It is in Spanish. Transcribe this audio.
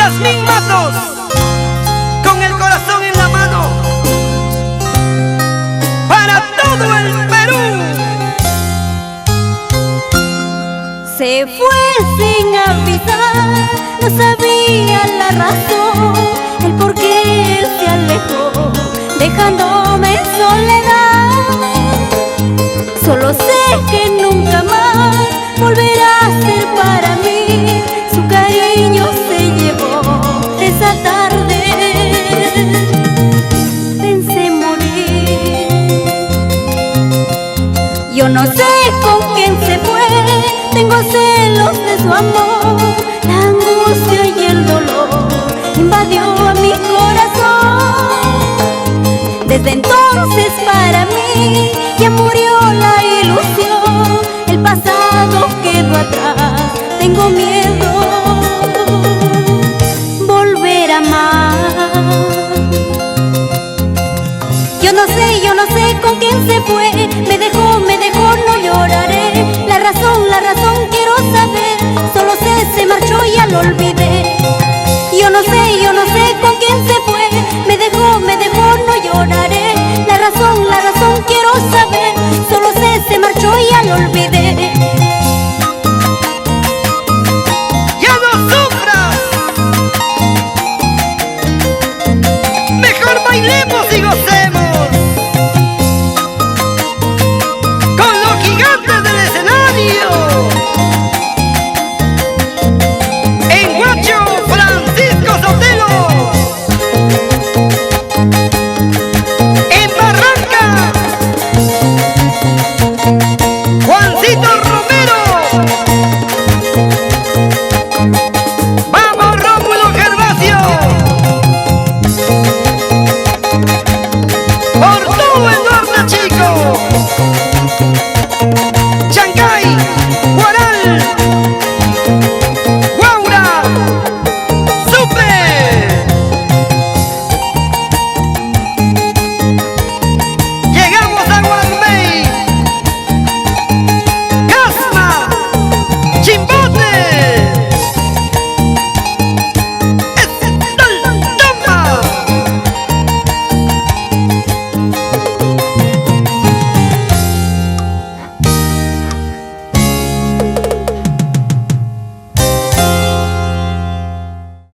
Yasmín Matos, con el corazón en la mano, para todo el Perú. Se fue sin avisar, no sabía la razón, el por qué él se alejó, dejándome en soledad. Solo sé que nunca más volverá a ser para mí, su cariño se llevó esa tarde. Pensé morir, yo no sé con quién se fue, tengo celos de su amor, la angustia y el dolor invadió a mi corazón. Desde entonces para mí ya murió la ilusión, el pasado quedó atrás, tengo miedo volver a amar. Yo no sé con quién se fue, me dejó, no lloraré. La razón quiero saber, solo sé se marchó y ya lo olvidé.